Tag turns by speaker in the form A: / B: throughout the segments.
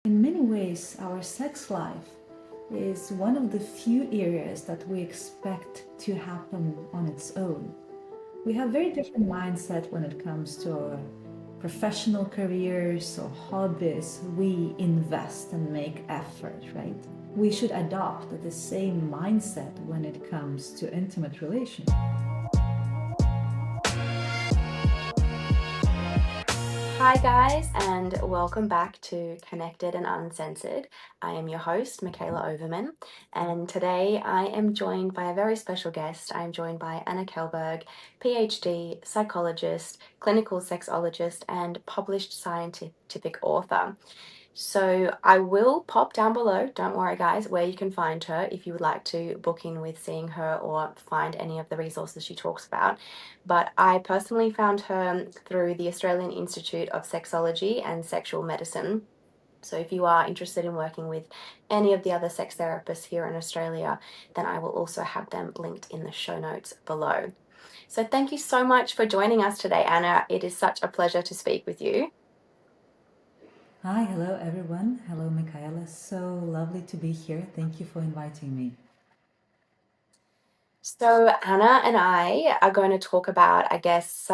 A: In many ways, our sex life is one of the few areas that we expect to happen on its own. We have very different mindset when it comes to our professional careers or hobbies. We invest and make effort, right? We should adopt the same mindset when it comes to intimate relations.
B: Hi, guys, and welcome back to Connected and Uncensored. I am your host, Michaela Overman, and today I am joined by a very special guest. I am joined by Anna Kelberg, PhD, psychologist, clinical sexologist, and published scientific author. So I will pop down below, don't worry guys, where you can find her if you would like to book in with seeing her or find any of the resources she talks about. But I personally found her through the Australian Institute of Sexology and Sexual Medicine. So if you are interested in working with any of the other sex therapists here in Australia, then I will also have them linked in the show notes below. So thank you so much for joining us today, Anna. It is such a pleasure to speak with you.
A: Hi, hello everyone. Hello, Michaela. So lovely to be here. Thank you for inviting me.
B: So Anna and I are going to talk about, I guess,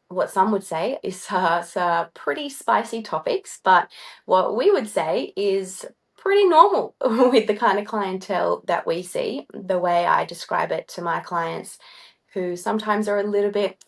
B: what some would say is pretty spicy topics, but what we would say is pretty normal with the kind of clientele that we see. The way I describe it to my clients who sometimes are a little bit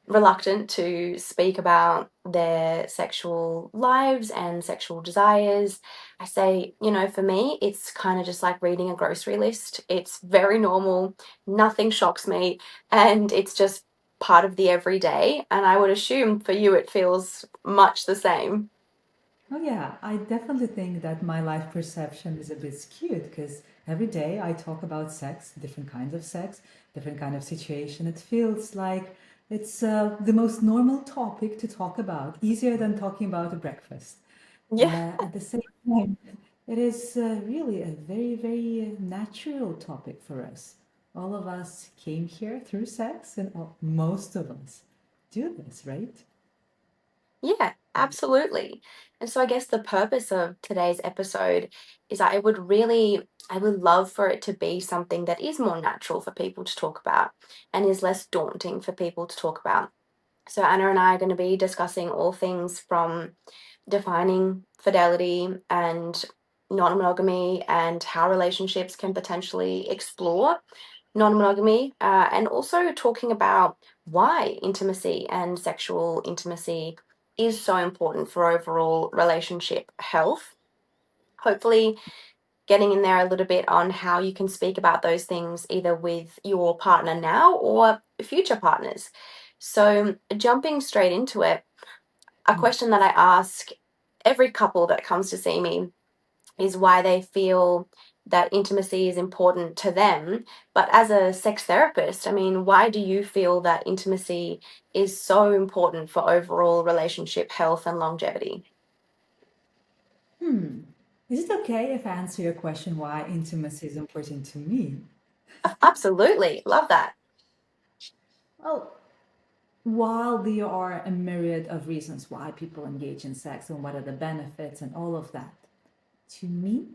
B: reluctant to speak about their sexual lives and sexual desires. I say, for me, it's kind of just like reading a grocery list. It's very normal, nothing shocks me, and it's just part of the everyday. And I would assume for you, it feels much the same.
A: Oh yeah, I definitely think that my life perception is a bit skewed because every day I talk about sex, different kinds of sex, different kind of situation. It feels like it's the most normal topic to talk about, easier than talking about a breakfast.
B: Yeah.
A: At the same time, it is really a very, very natural topic for us. All of us came here through sex, and most of us do this, right?
B: Yeah, absolutely. And so I guess the purpose of today's episode is that I would love for it to be something that is more natural for people to talk about and is less daunting for people to talk about. So Anna and I are going to be discussing all things from defining fidelity and non-monogamy and how relationships can potentially explore non-monogamy, and also talking about why intimacy and sexual intimacy is so important for overall relationship health. Hopefully, getting in there a little bit on how you can speak about those things either with your partner now or future partners. So, jumping straight into it, a
A: Mm.
B: question that I ask every couple that comes to see me is why they feel that intimacy is important to them. But as a sex therapist, I mean, why do you feel that intimacy is so important for overall relationship health and longevity?
A: Hmm. Is it okay if I answer your question why intimacy is important to me?
B: Absolutely. Love that.
A: Well, while there are a myriad of reasons why people engage in sex and what are the benefits and all of that, to me,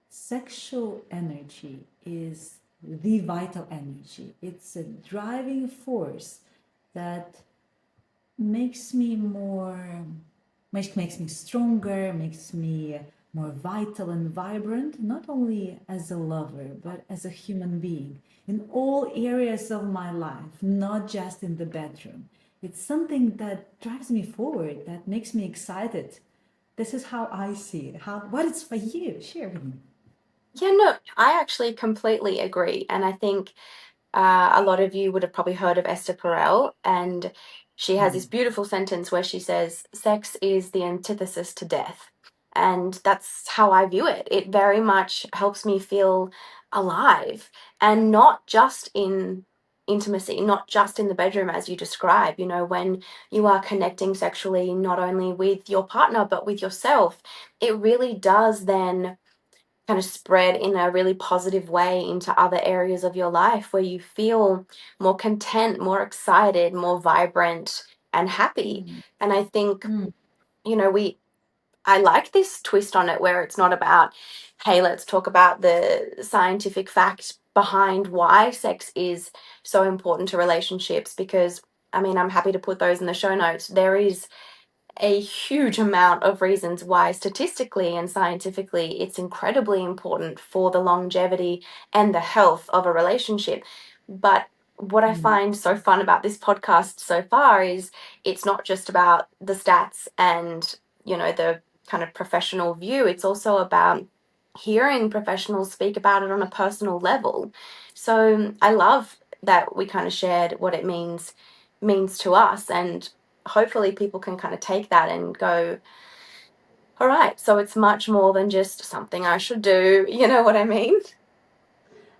A: sexual energy is the vital energy. It's a driving force that makes me more makes me stronger, makes me more vital and vibrant, not only as a lover but as a human being in all areas of my life, not just in the bedroom. It's something that drives me forward, that makes me excited. This is how I see it. How what is for you? Share with me.
B: Yeah, no, I actually completely agree. And I think a lot of you would have probably heard of Esther Perel, and she has this
A: Mm.
B: beautiful sentence where she says, "Sex is the antithesis to death." And that's how I view it. It very much helps me feel alive, and not just in intimacy, not just in the bedroom, as you describe. When you are connecting sexually, not only with your partner, but with yourself, it really does then kind of spread in a really positive way into other areas of your life where you feel more content, more excited, more vibrant and happy.
A: Mm.
B: And I think,
A: Mm.
B: you know, we I like this twist on it where it's not about, hey, let's talk about the scientific fact behind why sex is so important to relationships, because I mean, I'm happy to put those in the show notes. There is a huge amount of reasons why statistically and scientifically it's incredibly important for the longevity and the health of a relationship. But what I
A: Mm.
B: find so fun about this podcast so far is it's not just about the stats and, the kind of professional view. It's also about hearing professionals speak about it on a personal level. So I love that we kind of shared what it means to us, and hopefully people can kind of take that and go, all right, so it's much more than just something I should do. You know what I mean?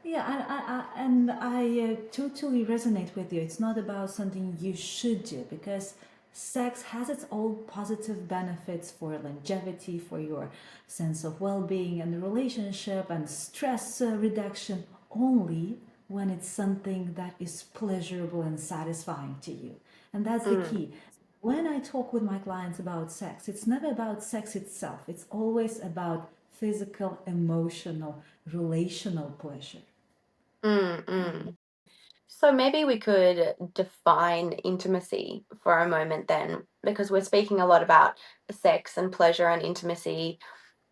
A: Yeah, and I totally resonate with you. It's not about something you should do because sex has its own positive benefits for longevity, for your sense of well-being and the relationship and stress reduction only when it's something that is pleasurable and satisfying to you. And that's the
B: Mm,
A: key. When I talk with my clients about sex, it's never about sex itself. It's always about physical, emotional, relational pleasure.
B: mm, mm. So maybe we could define intimacy for a moment then, because we're speaking a lot about sex and pleasure and intimacy.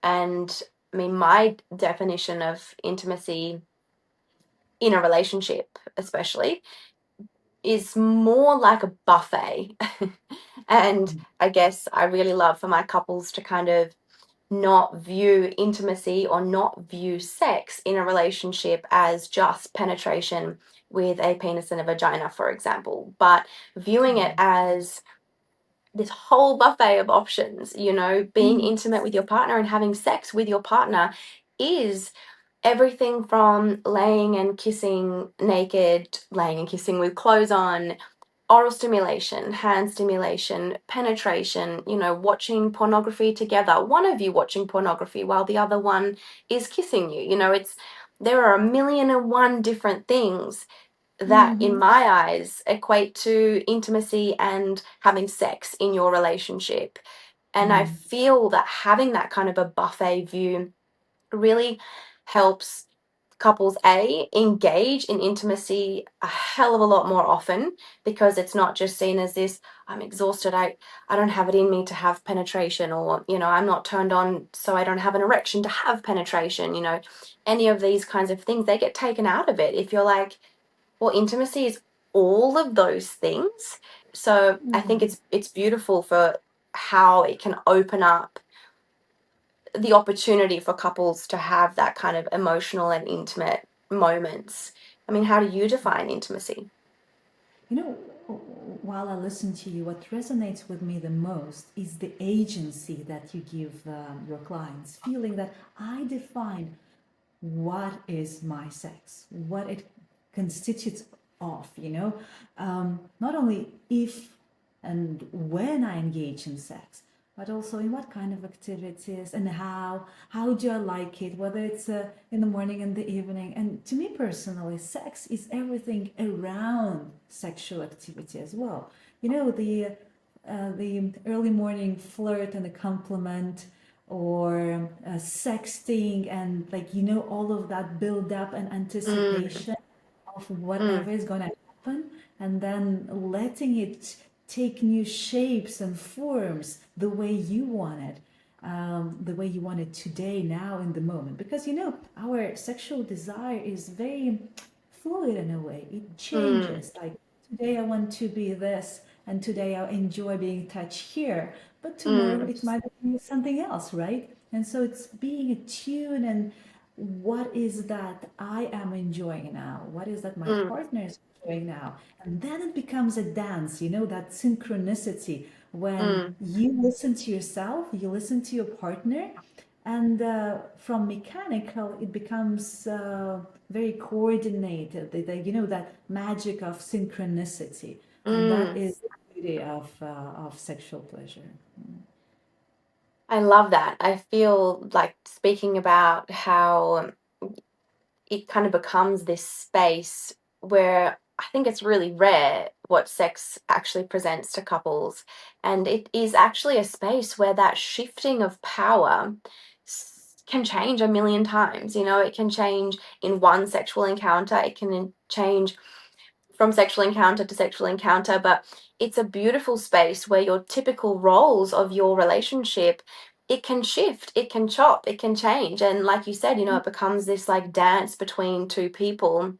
B: And I mean, my definition of intimacy in a relationship, especially, is more like a buffet. And I guess I really love for my couples to kind of not view intimacy or not view sex in a relationship as just penetration with a penis and a vagina, for example, but viewing it as this whole buffet of options. Being
A: Mm,
B: intimate with your partner and having sex with your partner is everything from laying and kissing naked, laying and kissing with clothes on, oral stimulation, hand stimulation, penetration, watching pornography together, one of you watching pornography while the other one is kissing you. There are a million and one different things that, in
A: mm-hmm,
B: my eyes, equate to intimacy and having sex in your relationship. And I
A: mm,
B: feel that having that kind of a buffet view really helps couples engage in intimacy a hell of a lot more often, because it's not just seen as this, I'm exhausted, I don't have it in me to have penetration, or I'm not turned on so I don't have an erection to have penetration. Any of these kinds of things, they get taken out of it if you're like, well, intimacy is all of those things. So I think
A: mm.
B: it's beautiful for how it can open up the opportunity for couples to have that kind of emotional and intimate moments. I mean, how do you define intimacy?
A: You know, while I listen to you, what resonates with me the most is the agency that you give your clients, feeling that I define what is my sex, what it constitutes of, not only if and when I engage in sex, but also in what kind of activities and how do I like it, whether it's in the morning and the evening. And to me personally, sex is everything around sexual activity as well. The early morning flirt and the compliment, or sexting, and all of that build up and
B: Mm,
A: anticipation of whatever
B: mm,
A: is going to happen, and then letting it take new shapes and forms the way you want it, the way you want it today, now, in the moment. Because our sexual desire is very fluid in a way. It
B: mm,
A: changes. Like today I want to be this, and today I enjoy being touched here, but tomorrow
B: mm,
A: it might be something else, right? And so it's being attuned, and what is that I am enjoying now? What is that my
B: mm,
A: partner is enjoying now? And then it becomes a dance, that synchronicity when
B: mm,
A: you listen to yourself, you listen to your partner, and from mechanical, it becomes very coordinated. That magic of synchronicity, and that
B: mm.
A: is the beauty of sexual pleasure.
B: I love that. I feel like speaking about how it kind of becomes this space where I think it's really rare what sex actually presents to couples. And it is actually a space where that shifting of power can change a million times. You know, it can change in one sexual encounter, it can change from sexual encounter to sexual encounter, but it's a beautiful space where your typical roles of your relationship, it can shift, it can chop, it can change. And like you said, you know, it becomes this like dance between two people.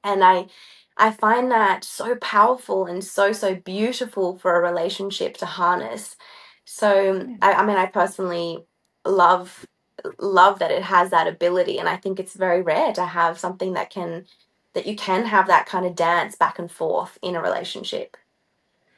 B: And I find that so powerful and so beautiful for a relationship to harness. So
A: Yeah.
B: I mean, I personally love love that it has that ability, and I think it's very rare to have something that you can have that kind of dance back and forth in a relationship.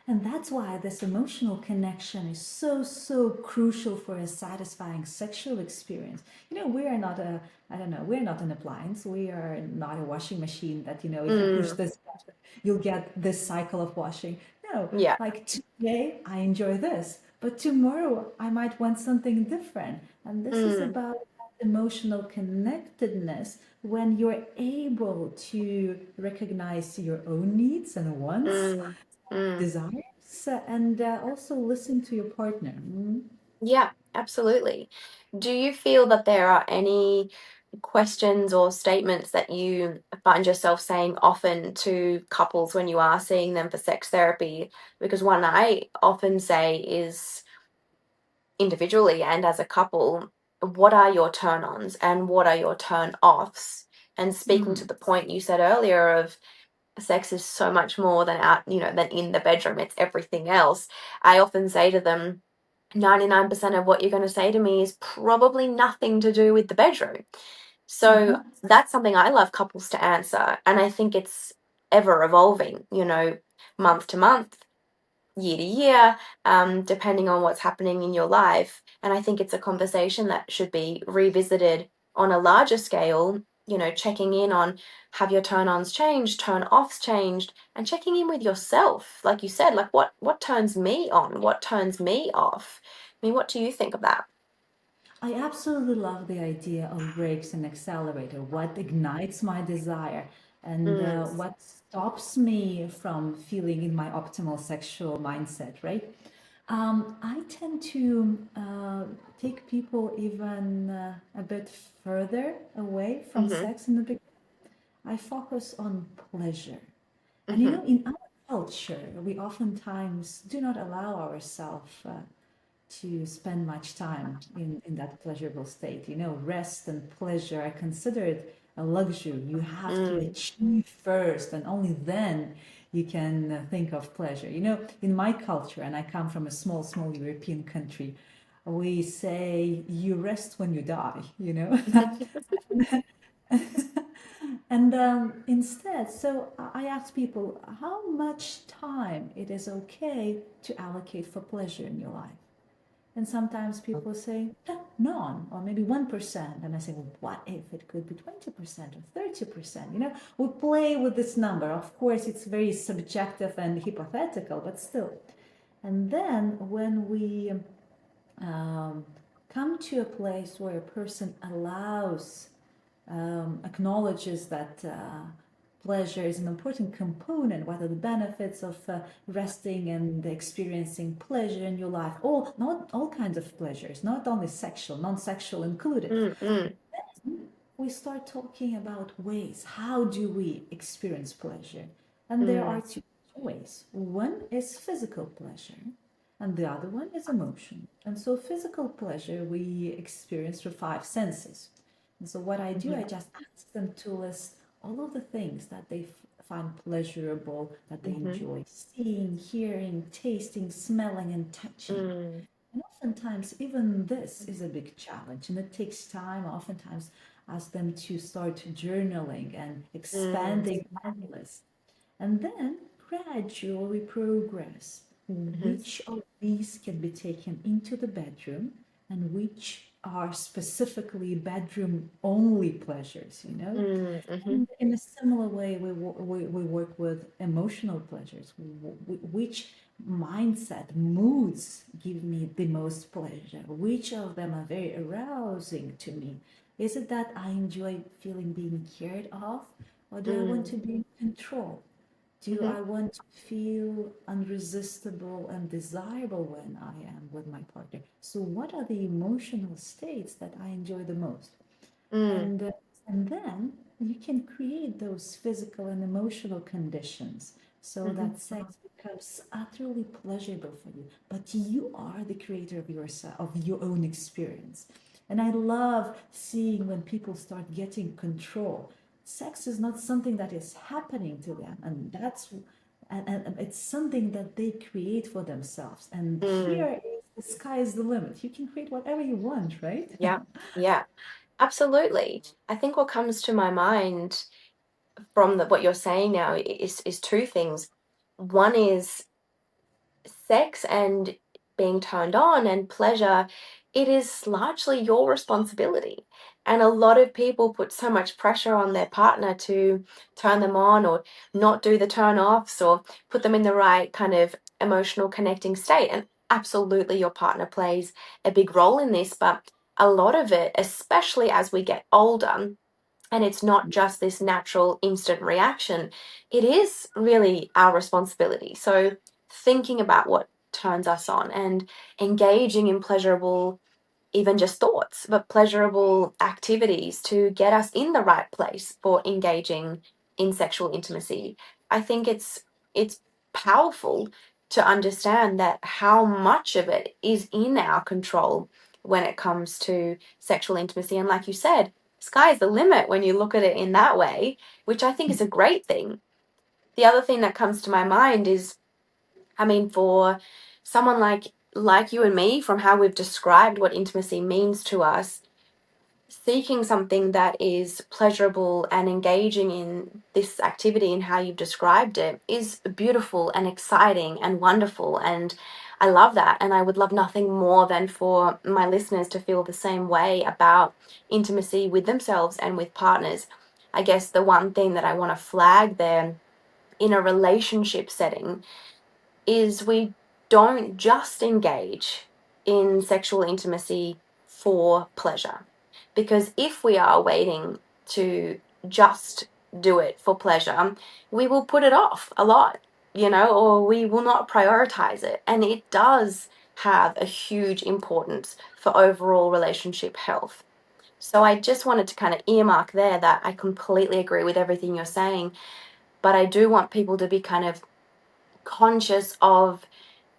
A: And that's why this emotional connection is so crucial for a satisfying sexual experience. You know, we are not a, I don't know, we're not an appliance. We are not a washing machine that, you know, if you push
B: Mm,
A: this button, you'll get this cycle of washing. No,
B: yeah.
A: like today I enjoy this, but tomorrow I might want something different. And this is
B: Mm,
A: about emotional connectedness when you're able to recognize your own needs and wants,
B: mm, mm.
A: desires, and also listen to your partner.
B: Yeah, absolutely. Do you feel that there are any questions or statements that you find yourself saying often to couples when you are seeing them for sex therapy? Because one I often say is individually and as a couple, what are your turn ons and what are your turn offs? And speaking to
A: Mm.
B: the point you said earlier of sex is so much more than out, you know, than in the bedroom, it's everything else. I often say to them, 99% of what you're going to say to me is probably nothing to do with the bedroom. So
A: Mhm.
B: that's something I love couples to answer. And I think it's ever evolving, you know, month to month, year to year, depending on what's happening in your life. And I think it's a conversation that should be revisited on a larger scale, you know, checking in on have your turn ons changed, turn offs changed, and checking in with yourself. Like you said, like what turns me on, what turns me off. I mean, what do you think of that?
A: I absolutely love the idea of brakes and accelerator. What ignites my desire and
B: Mm,
A: what stops me from feeling in my optimal sexual mindset, right? I tend to take people even a bit further away from
B: mm-hmm,
A: sex in the beginning. I focus on pleasure. And you
B: mm-hmm,
A: know, in our culture, we oftentimes do not allow ourselves to spend much time in that pleasurable state. You know, rest and pleasure are considered a luxury. You have to
B: mm,
A: achieve first, and only then you can think of pleasure. You know, in my culture, and I come from a small European country, we say you rest when you die, you know. And instead, so I ask people how much time it is okay to allocate for pleasure in your life. And sometimes people say, none, or maybe 1%. And I say, well, what if it could be 20% or 30%? You know, we play with this number. Of course, it's very subjective and hypothetical, but still. And then when we um, come to a place where a person acknowledges that pleasure is an important component. What are the benefits of resting and experiencing pleasure in your life? All not all kinds of pleasures, not only sexual, non-sexual included.
B: mm, mm,
A: We start talking about ways. How do we experience pleasure? And there
B: mm,
A: are two ways. One is physical pleasure, and the other one is emotion. And so, physical pleasure we experience through five senses. And so, what I do,
B: mm-hmm,
A: I just ask them to list all of the things that they find pleasurable, that they
B: mm-hmm,
A: enjoy seeing, hearing, tasting, smelling, and touching.
B: mm,
A: And oftentimes, even this is a big challenge, and it takes time. Oftentimes, ask them to start journaling and
B: mm,
A: expanding that list. And then gradually progress
B: mm-hmm,
A: which of these can be taken into the bedroom and which are specifically bedroom only pleasures, you know?
B: mm, mm-hmm,
A: And in a similar way, we work with emotional pleasures. Which mindset, moods give me the most pleasure? Which of them are very arousing to me? Is it that I enjoy feeling being cared of, or do I want
B: mm,
A: to be in control? Do
B: Mhm.
A: I want to feel unresistible and desirable when I am with my partner? So, what are the emotional states that I enjoy the most?
B: Mm.
A: And uh, and then you can create those physical and emotional conditions so
B: Mhm.
A: that sex becomes utterly pleasurable for you. But you are the creator of yourself, of your own experience. And I love seeing when people start getting control. Sex is not something that is happening to them, and and it's something that they create for themselves. And
B: Mm.
A: here is the sky is the limit. You can create whatever you want, right?
B: Yeah. Yeah. Absolutely. I think what comes to my mind from what you're saying now is two things. One is sex and being turned on and pleasure, it is largely your responsibility. And a lot of people put so much pressure on their partner to turn them on or not do the turn offs or put them in the right kind of emotional connecting state. And absolutely, your partner plays a big role in this, but a lot of it, especially as we get older, and it's not just this natural instant reaction, it is really our responsibility. So, thinking about what turns us on and engaging in pleasurable, even just thoughts, but pleasurable activities to get us in the right place for engaging in sexual intimacy. I think it's powerful to understand that how much of it is in our control when it comes to sexual intimacy. And like you said, sky's the limit when you look at it in that way, which I think is a great thing. The other thing that comes to my mind is, I mean, for someone like you and me, from how we've described what intimacy means to us, seeking something that is pleasurable and engaging in this activity and how you've described it is beautiful and exciting and wonderful. And I love that. And I would love nothing more than for my listeners to feel the same way about intimacy with themselves and with partners. I guess the one thing that I want to flag there in a relationship setting is we don't just engage in sexual intimacy for pleasure. Because if we are waiting to just do it for pleasure, we will put it off a lot, or we will not prioritize it. And it does have a huge importance for overall relationship health. So I just wanted to kind of earmark there that I completely agree with everything you're saying, but I do want people to be kind of conscious of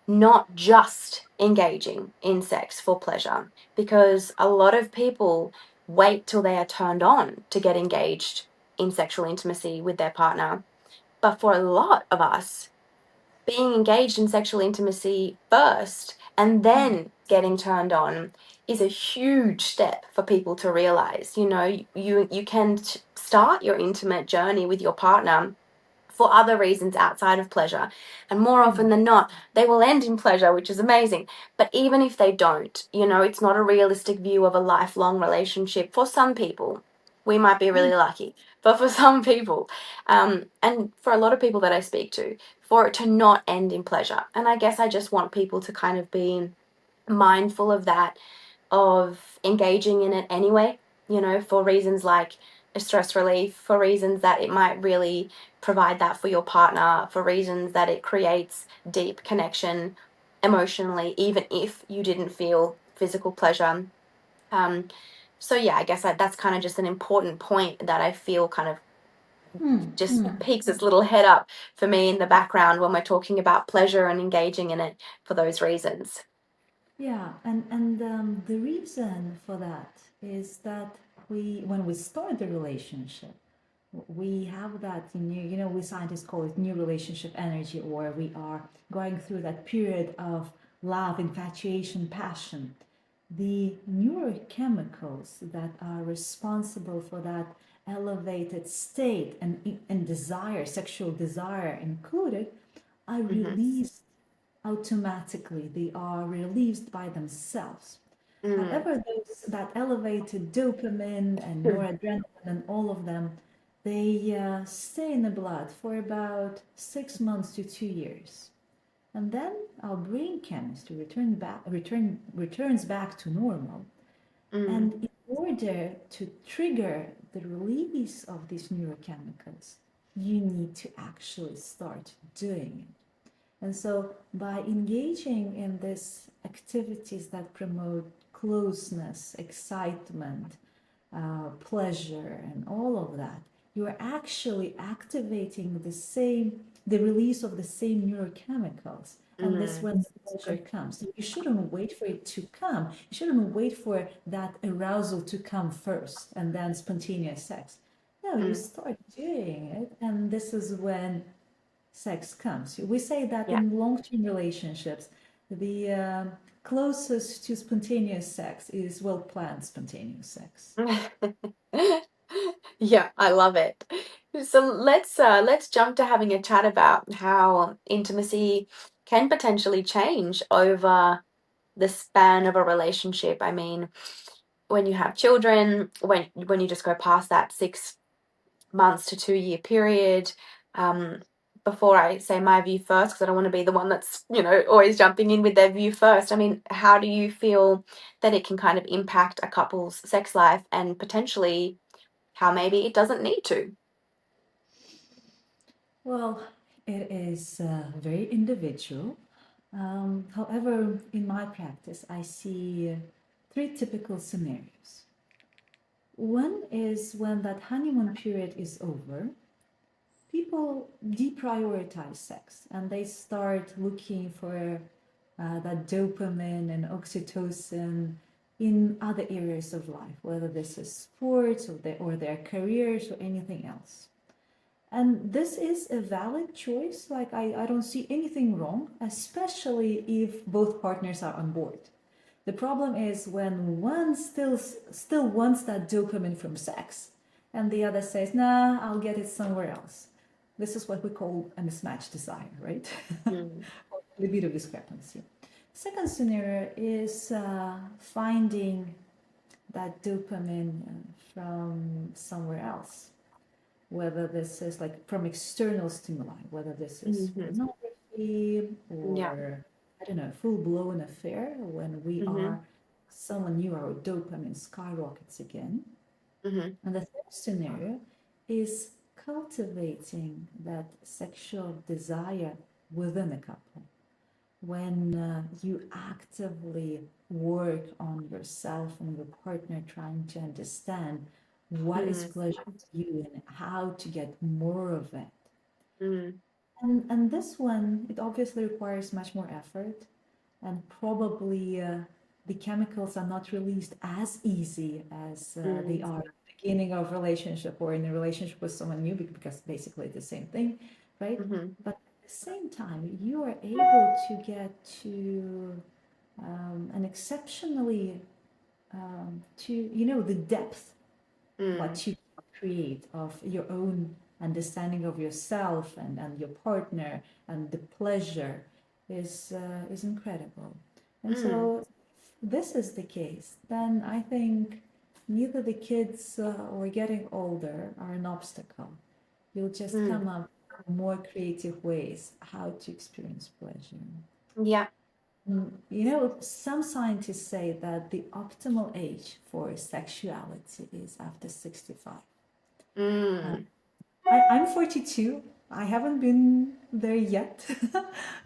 B: not just engaging in sex for pleasure, because a lot of people wait till they are turned on to get engaged in sexual intimacy with their partner. But for a lot of us, being engaged in sexual intimacy first and then getting turned on is a huge step for people to realize. You can start your intimate journey with your partner for other reasons outside of pleasure. And more often than not, they will end in pleasure, which is amazing. But even if they don't, it's not a realistic view of a lifelong relationship for some people. We might be really lucky, but for some people, and for a lot of people that I speak to, for it to not end in pleasure. And I guess I just want people to kind of be mindful of that, of engaging in it anyway, for reasons like a stress relief, for reasons that it might really provide that for your partner, for reasons that it creates deep connection emotionally, even if you didn't feel physical pleasure. Um, so yeah, I guess that's kind of just an important point that I feel kind of just peeks its little head up for me in the background when we're talking about pleasure and engaging in it for those reasons.
A: Yeah, and the reason for that is that when we start the relationship, we have that new, we scientists call it new relationship energy, or we are going through that period of love, infatuation, passion. The neurochemicals that are responsible for that elevated state and desire, sexual desire included, are
B: Mm-hmm.
A: released automatically. They are released by themselves.
B: Mm.
A: However, that elevated dopamine and noradrenaline and all of them, they stay in the blood for about 6 months to 2 years. And then our brain chemistry returns back to normal.
B: Mm.
A: And in order to trigger the release of these neurochemicals, you need to actually start doing it. And so, by engaging in these activities that promote closeness, excitement, pleasure, and all of that, you are actually activating the release of the same neurochemicals. And this when the pleasure comes. So you shouldn't wait for it to come. You shouldn't wait for that arousal to come first and then spontaneous sex. No, you
B: Mm.
A: start doing it, and this is when sex comes. We say that
B: Yeah.
A: in long-term relationships, the closest to spontaneous sex is well-planned spontaneous sex.
B: Yeah, I love it. So let's jump to having a chat about how intimacy can potentially change over the span of a relationship. I mean, when you have children, when you just go past that 6 months to 2 year period, um, before I say my view first, because I don't want to be the one that's, always jumping in with their view first. I mean, how do you feel that it can kind of impact a couple's sex life and potentially how maybe it doesn't need to?
A: Well, it is very individual. However, in my practice, I see three typical scenarios. One is when that honeymoon period is over, people deprioritize sex and they start looking for that dopamine and oxytocin in other areas of life, whether this is sports or their careers or anything else. And this is a valid choice. Like, I don't see anything wrong, especially if both partners are on board. The problem is when one still wants that dopamine from sex, and the other says, "Nah, I'll get it somewhere else." This is what we call a mismatched desire, right?
B: Mm,
A: Or libido discrepancy. Second scenario is finding that dopamine from somewhere else, whether this is like from external stimuli, whether this is
B: mhm,
A: pornography
B: yeah,
A: or, I don't know, full blown affair. When we
B: mhm,
A: are someone new, our dopamine skyrockets again.
B: mhm,
A: And the third scenario is cultivating that sexual desire within a couple. When you actively work on yourself and your partner, trying to understand what is
B: mm,
A: pleasure to you and how to get more of it.
B: mm,
A: And this one, it obviously requires much more effort, and probably the chemicals are not released as easy as they
B: mm,
A: are at the beginning of relationship or in a relationship with someone new, because basically it's the same thing, right?
B: mhm,
A: But at the same time, you are able to get to an exceptionally to the depth
B: mm,
A: what you create of your own understanding of yourself and your partner, and the pleasure is incredible. And
B: mm,
A: so if this is the case, then I think neither the kids or getting older are an obstacle. You'll just
B: mm.
A: come up with more creative ways how to experience pleasure.
B: Yeah.
A: Some scientists say that the optimal age for sexuality is after 65. Uh,
B: Mm,
A: I'm 42. I haven't been there yet,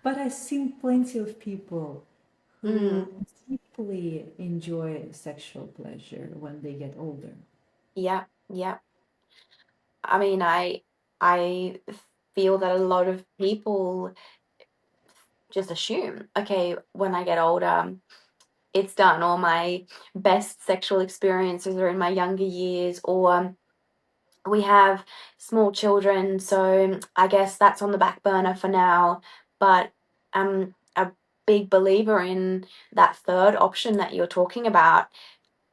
A: but I've seen plenty of people who
B: mm.
A: deeply enjoy sexual pleasure when they get older.
B: Yeah, yeah. I mean, I feel that a lot of people just assume, okay, when I get older, it's done. All my best sexual experiences are in my younger years, or we have small children, so I guess that's on the back burner for now. But I'm a big believer in that third option that you're talking about,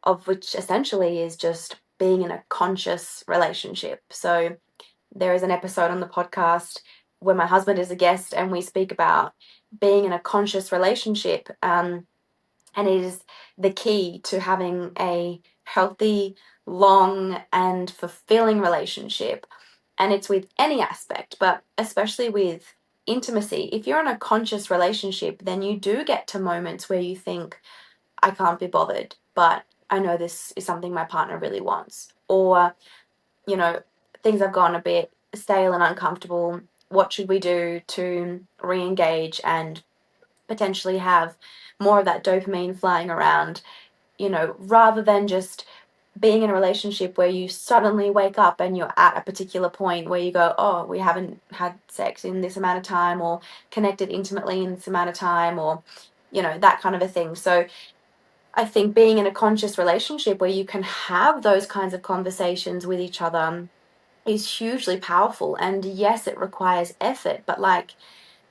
B: of which essentially is just being in a conscious relationship. So there is an episode on the podcast where my husband is a guest and we speak about being in a conscious relationship. And it is the key to having a healthy, long, and fulfilling relationship. And it's with any aspect, but especially with intimacy. If you're in a conscious relationship, then you do get to moments where you think, I can't be bothered, but I know this is something my partner really wants. Or, you know, things have gone a bit stale and uncomfortable? What should we do to re-engage and potentially have more of that dopamine flying around, rather than just being in a relationship where you suddenly wake up and you're at a particular point where you go, oh, we haven't had sex in this amount of time, or connected intimately in this amount of time, or, that kind of a thing. So I think being in a conscious relationship where you can have those kinds of conversations with each other is hugely powerful. And yes, it requires effort, but like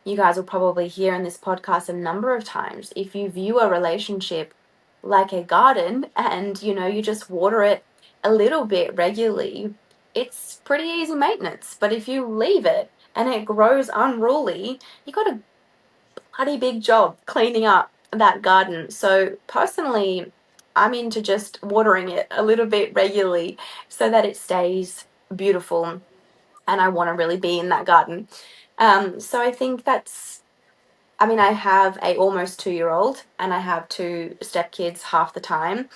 B: you guys will probably hear in this podcast a number of times, if you view a relationship like a garden and you just water it a little bit regularly, it's pretty easy maintenance. But if you leave it and it grows unruly, you got a bloody big job cleaning up that garden. So personally, I'm into just watering it a little bit regularly so that it stays beautiful, and I want to really be in that garden. So I think I have a almost 2-year-old and I have 2 stepkids half the time.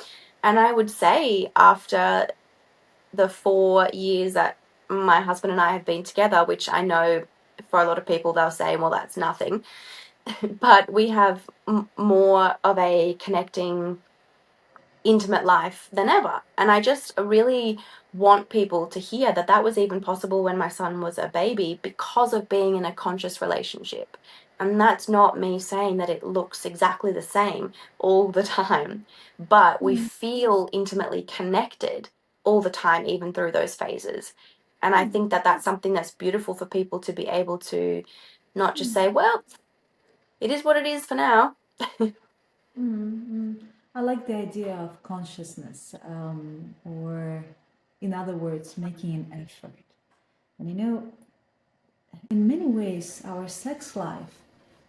B: And I would say after the 4 years that my husband and I have been together, which I know for a lot of people, they'll say, well, that's nothing. But we have more of a connecting, intimate life than ever. And I just really want people to hear that that was even possible when my son was a baby because of being in a conscious relationship. And that's not me saying that it looks exactly the same all the time, but we
A: Mm,
B: feel intimately connected all the time, even through those phases. And I
A: mm,
B: think that that's something that's beautiful for people to be able to not just
A: mm,
B: say, well, it is what it is for now.
A: mm. I like the idea of consciousness, or in other words, making an effort. And in many ways, our sex life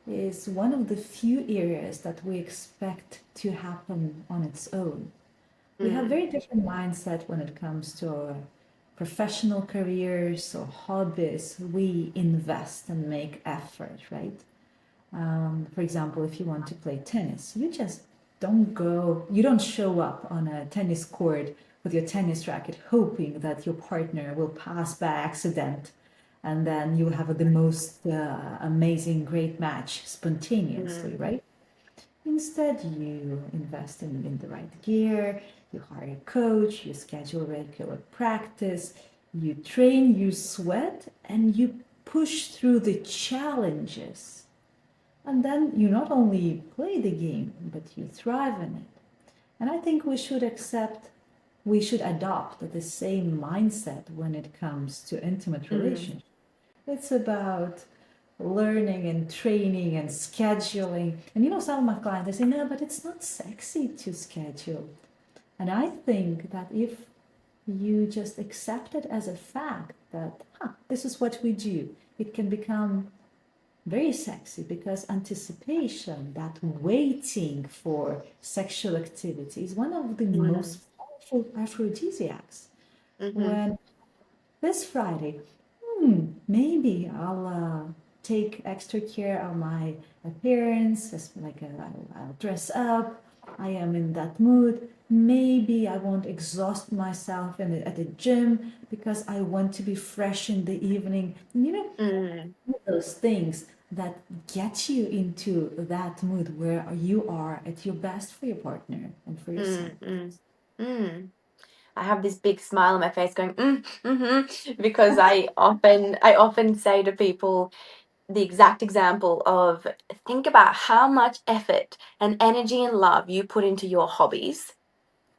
A: is one of the few areas that we expect to happen on its own. We have
B: Mm,
A: very different mindset when it comes to our professional careers or hobbies. We invest and make effort, right? For example, if you want to play tennis, you just you don't show up on a tennis court with your tennis racket hoping that your partner will pass by accident and then you'll have the most amazing, great match spontaneously,
B: mm,
A: right? Instead, you invest in the right gear, you hire a coach, you schedule regular practice, you train, you sweat, and you push through the challenges. And then you not only play the game, but you thrive in it. And I think we should adopt the same mindset when it comes to intimate
B: mm,
A: relationships. It's about learning and training and scheduling. And some of my clients, they say, no, but it's not sexy to schedule. And I think that if you just accept it as a fact that, this is what we do, it can become very sexy because anticipation, that waiting for sexual activity, is one of the
B: mm,
A: most powerful aphrodisiacs.
B: mhm,
A: When this Friday, maybe I'll take extra care of my appearance, I'll dress up, I am in that mood. Maybe I won't exhaust myself at the gym because I want to be fresh in the evening.
B: mm.
A: Those things that get you into that mood where you are at your best for your partner and for yourself.
B: Mm, mm, mm. I have this big smile on my face going, because I often say to people the exact example of, think about how much effort and energy and love you put into your hobbies,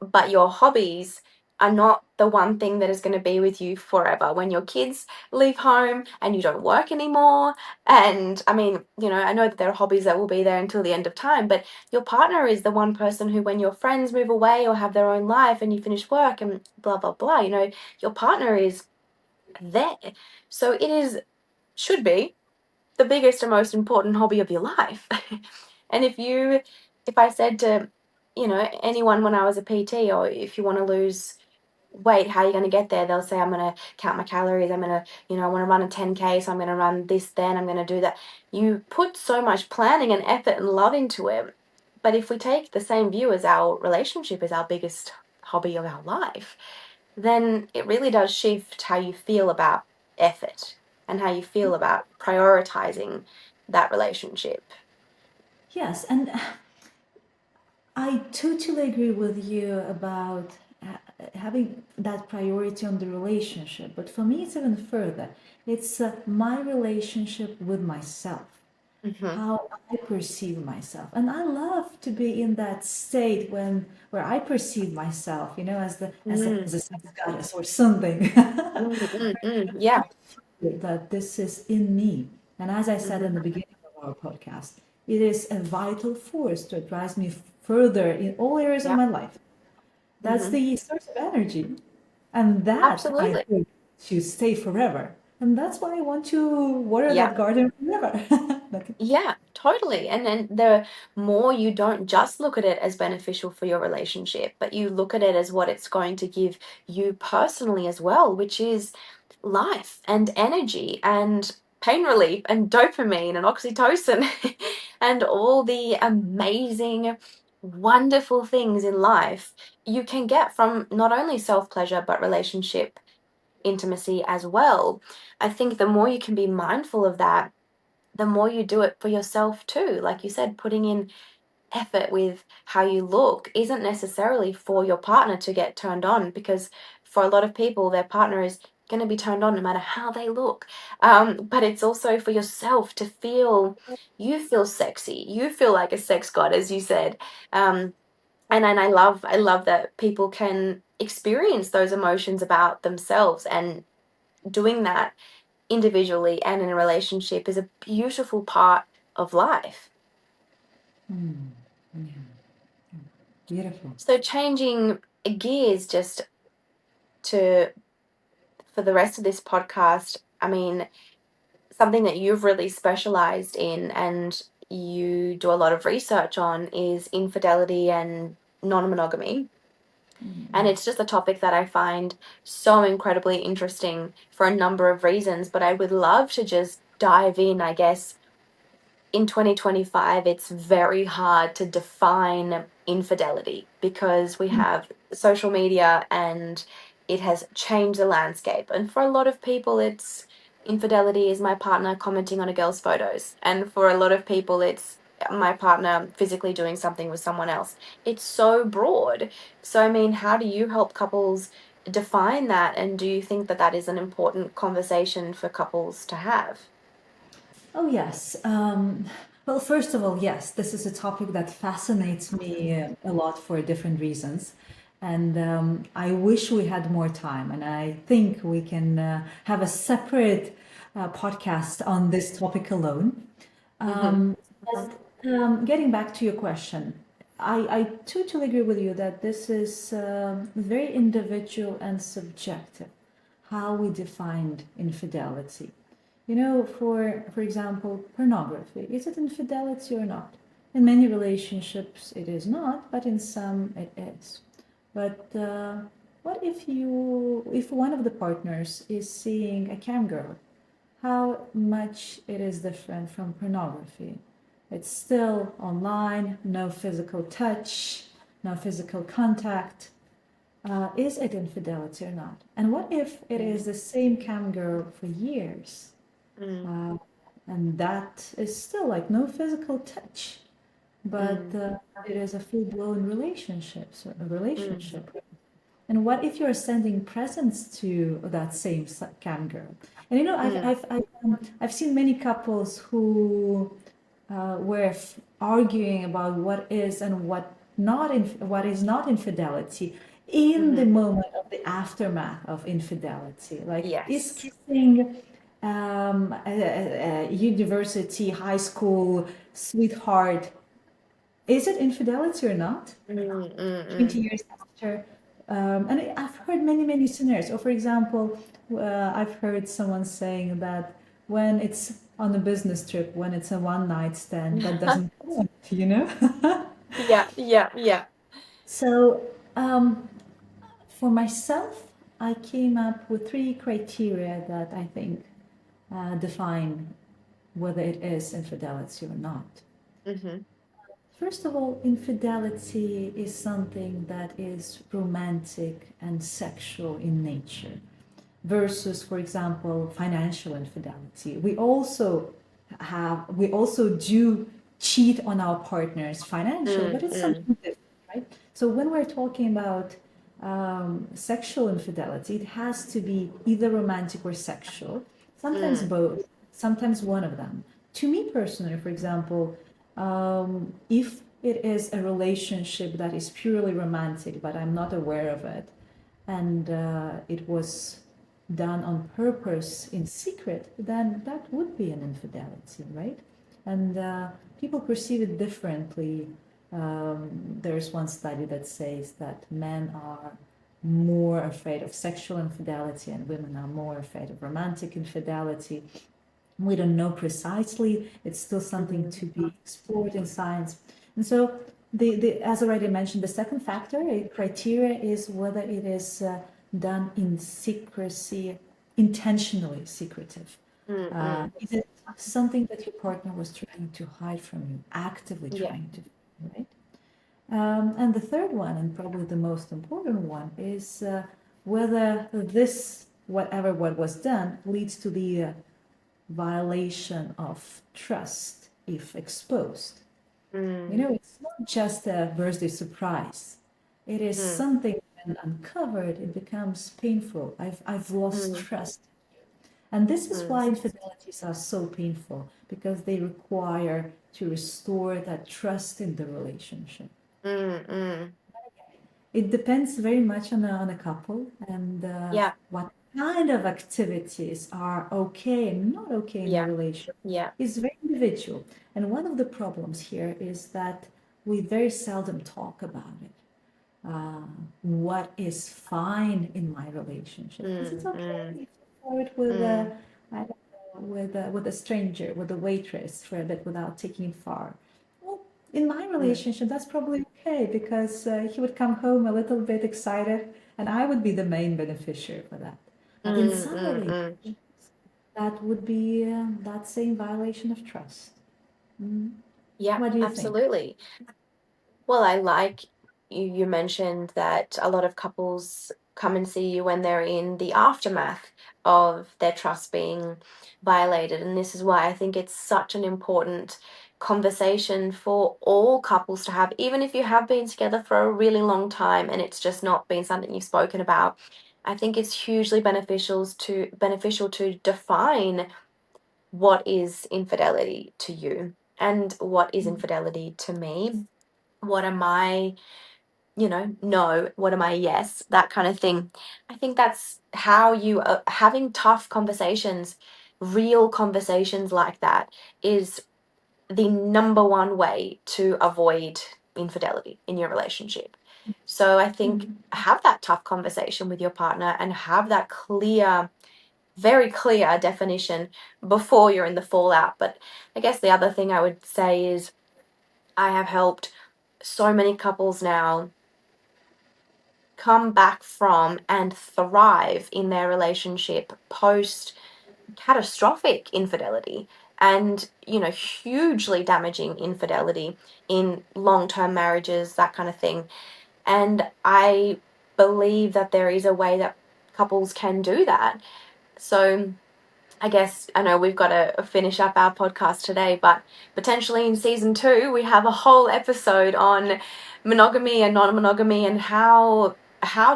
B: but your hobbies are not the one thing that is going to be with you forever. When your kids leave home and you don't work anymore, and I know that there are hobbies that will be there until the end of time, but your partner is the one person who, when your friends move away or have their own life and you finish work and blah, blah, blah, your partner is there. So should be the biggest and most important hobby of your life. And if I said to, anyone when I was a PT, or if you want to lose weight, how are you going to get there? They'll say, I'm going to count my calories. I'm going to, I want to run a 10K, so I'm going to run this, then I'm going to do that. You put so much planning and effort and love into it. But if we take the same view as our relationship as our biggest hobby of our life, then it really does shift how you feel about effort and how you feel about prioritizing that relationship.
A: Yes, and I totally agree with you about having that priority on the relationship. But for me, it's even further. It's my relationship with myself,
B: Mm-hmm.
A: how I perceive myself, and I love to be in that state where I perceive myself, as
B: Mm,
A: as a sex goddess or something.
B: yeah.
A: That this is in me. And as I said
B: Mm-hmm.
A: in the beginning of our podcast, it is a vital force that drives me further in all areas of
B: Yeah.
A: my life. That's
B: Mm-hmm.
A: the source of energy. And that I
B: Absolutely.
A: hope to stay forever. And that's why I want to water
B: Yeah.
A: that garden forever.
B: Yeah, totally. And then the more you don't just look at it as beneficial for your relationship, but you look at it as what it's going to give you personally as well, which is life and energy and pain relief and dopamine and oxytocin and all the amazing, wonderful things in life you can get from not only self-pleasure, but relationship intimacy as well. I think the more you can be mindful of that, the more you do it for yourself too. Like you said, putting in effort with how you look isn't necessarily for your partner to get turned on, because for a lot of people, their partner is going to be turned on no matter how they look. But it's also for yourself to feel, you feel sexy, you feel like a sex god, as you said. And I love that people can experience those emotions about themselves, and doing that individually and in a relationship is a beautiful part of life.
A: Hmm. Yeah. Beautiful.
B: So changing gears just to for the rest of this podcast, I mean, something that you've really specialized in and you do a lot of research on is infidelity and non-monogamy. And it's just a topic that I find so incredibly interesting for a number of reasons, but I would love to just dive in, I guess, in 2025, it's very hard to define infidelity because we have social media and it has changed the landscape. And for a lot of people, it's infidelity is my partner commenting on a girl's photos. And for a lot of people, it's my partner physically doing something with someone else. It's so broad. So, I mean, how do you help couples define that? And do you think that that is an important conversation for couples to have?
A: Oh, yes. Well, first of all, yes, this is a topic that fascinates me a lot for different reasons. And I wish we had more time. And I think we can have a separate podcast on this topic alone.
B: Mm-hmm.
A: Getting back to your question, I totally agree with you that this is very individual and subjective, how we defined infidelity. For example, pornography. Is it infidelity or not? In many relationships, it is not, but in some, it is. But what if one of the partners is seeing a cam girl? How much it is different from pornography? It's still online, no physical touch, no physical contact. Is it infidelity or not? And what if it is the same cam girl for years?
B: Mm,
A: Uh, and that is still like no physical touch, but
B: mm,
A: it is a full-blown relationship. So a
B: mm,
A: relationship. And what if you're sending presents to that same cam girl? And
B: mm,
A: I've seen many couples who were arguing about what is and what is not infidelity in the
B: mhm.
A: moment of the aftermath of infidelity. Like, is
B: Yes.
A: kissing a university, high school sweetheart, is it infidelity or not?
B: Mm, mm,
A: 20
B: mm.
A: years after. And I've heard many, many scenarios. Or, for example, I've heard someone saying that when it's on a business trip, when it's a one night stand, that doesn't count.
B: Yeah, yeah, yeah.
A: So, for myself, I came up with three criteria that I think define whether it is infidelity or not.
B: Mhm,
A: First of all, infidelity is something that is romantic and sexual in nature. versus, for example, financial infidelity. We also do cheat on our partners financially, but it's
B: Mm.
A: something different, right? So when we're talking about sexual infidelity, it has to be either romantic or sexual, sometimes
B: Mm.
A: both, sometimes one of them. To me personally, for example, if it is a relationship that is purely romantic, but I'm not aware of it, and it was done on purpose in secret, then that would be an infidelity, right? And people perceive it differently. There's one study that says that men are more afraid of sexual infidelity and women are more afraid of romantic infidelity. We don't know precisely. It's still something to be explored in science. And so, as already mentioned, the second factor, a criteria, is whether it is done in secrecy, intentionally secretive. Is it something that your partner was trying to hide from you, actively
B: Yeah.
A: trying to, right? And the third one, and probably the most important one, is whether whatever what was done, leads to the violation of trust if exposed. It's not just a birthday surprise. It is something when uncovered, it becomes painful. I've lost
B: Mm.
A: trust. And this is
B: Mm.
A: why infidelities are so painful, because they require to restore that trust in the relationship.
B: Mm. Mm.
A: It depends very much on a couple and
B: Yeah.
A: what kind of activities are okay and not okay in a
B: Yeah.
A: relationship
B: Yeah.
A: is very individual. And one of the problems here is that we very seldom talk about it. What is fine in my relationship? Is it okay
B: Mm.
A: if I flirt with
B: Mm.
A: I don't know, with a stranger, with a waitress for a bit without taking it far? Well, in my
B: Mm.
A: relationship, that's probably okay because he would come home a little bit excited, and I would be the main beneficiary for that. But in
B: Mm.
A: some
B: Mm. Mm.
A: relationships, that would be that same violation of trust. Mm.
B: Yeah,
A: What do you think?
B: absolutely. Well, I like you mentioned that a lot of couples come and see you when they're in the aftermath of their trust being violated. And this is why I think it's such an important conversation for all couples to have, even if you have been together for a really long time and it's just not been something you've spoken about. I think it's hugely beneficial to define what is infidelity to you and what is infidelity to me. What am I, no, what am I, yes, that kind of thing. I think that's how you are having tough conversations, real conversations like that is the number one way to avoid infidelity in your relationship. So I think
A: Mhm.
B: have that tough conversation with your partner and have that clear, very clear definition before you're in the fallout. But I guess the other thing I would say is I have helped so many couples now come back from and thrive in their relationship post catastrophic infidelity and hugely damaging infidelity in long-term marriages, that kind of thing. And I believe that there is a way that couples can do that. So I guess I know we've got to finish up our podcast today, but potentially in season 2, we have a whole episode on monogamy and non-monogamy and how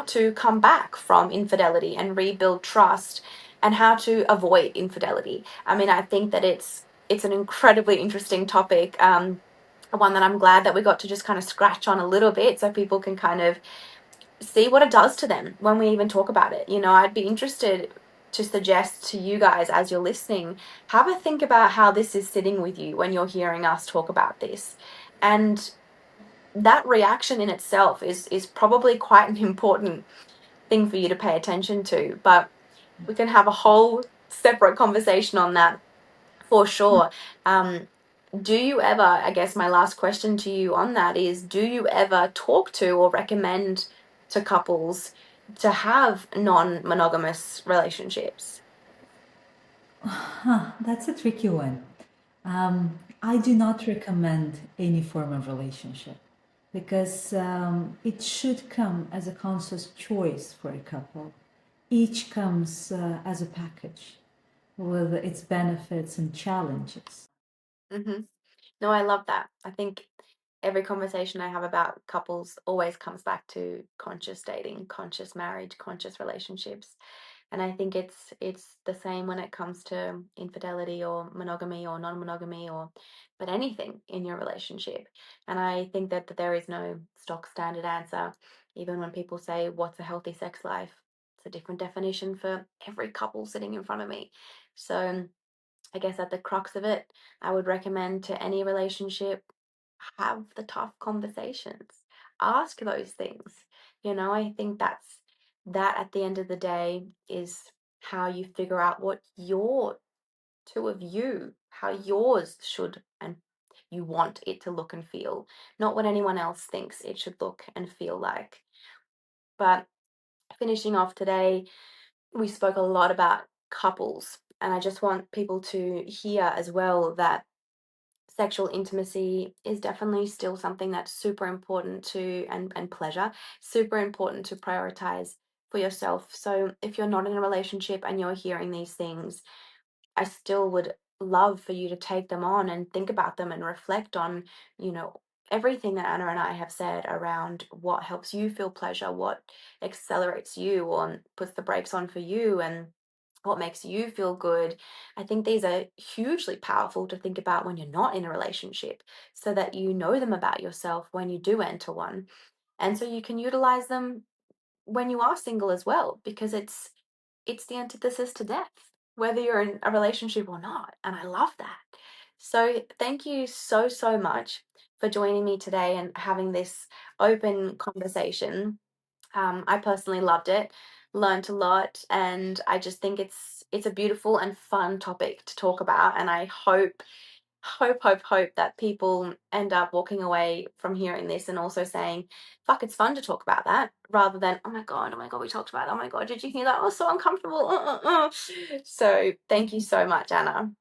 B: to come back from infidelity and rebuild trust and how to avoid infidelity. I mean, I think that it's an incredibly interesting topic, one that I'm glad that we got to just kind of scratch on a little bit so people can kind of see what it does to them when we even talk about it. I'd be interested to suggest to you guys as you're listening, have a think about how this is sitting with you when you're hearing us talk about this. And that reaction in itself is probably quite an important thing for you to pay attention to. But we can have a whole separate conversation on that for sure. Um, do you ever, I guess my last question to you on that is, do you ever talk to or recommend to couples to have non-monogamous relationships?
A: That's a tricky one. I do not recommend any form of relationship because it should come as a conscious choice for a couple. each comes as a package with its benefits and challenges.
B: Mm-hmm. No, I love that. I think every conversation I have about couples always comes back to conscious dating, conscious marriage, conscious relationships. And I think it's the same when it comes to infidelity or monogamy or non-monogamy or but anything in your relationship. And I think that there is no stock standard answer. Even when people say what's a healthy sex life, it's a different definition for every couple sitting in front of me. So I guess at the crux of it, I would recommend to any relationship, have the tough conversations. Ask those things. I think that at the end of the day is how you figure out what your two of you, how yours should and you want it to look and feel, not what anyone else thinks it should look and feel like. But finishing off today, we spoke a lot about couples, and I just want people to hear as well that sexual intimacy is definitely still something that's super important to and pleasure, super important to prioritize for yourself. So if you're not in a relationship and you're hearing these things, I still would love for you to take them on and think about them and reflect on, you know, everything that Anna and I have said around what helps you feel pleasure, what accelerates you or puts the brakes on for you, and what makes you feel good. I think these are hugely powerful to think about when you're not in a relationship so that you know them about yourself when you do enter one. And so you can utilize them when you are single as well, because it's the antithesis to death, whether you're in a relationship or not. And I love that. So thank you so, so much for joining me today and having this open conversation. I personally loved it, learned a lot, and I just think it's a beautiful and fun topic to talk about. And I hope that people end up walking away from hearing this and also saying, fuck, it's fun to talk about that, rather than, oh my God, we talked about it. Oh my God, did you hear that? I was so uncomfortable. So thank you so much, Anna.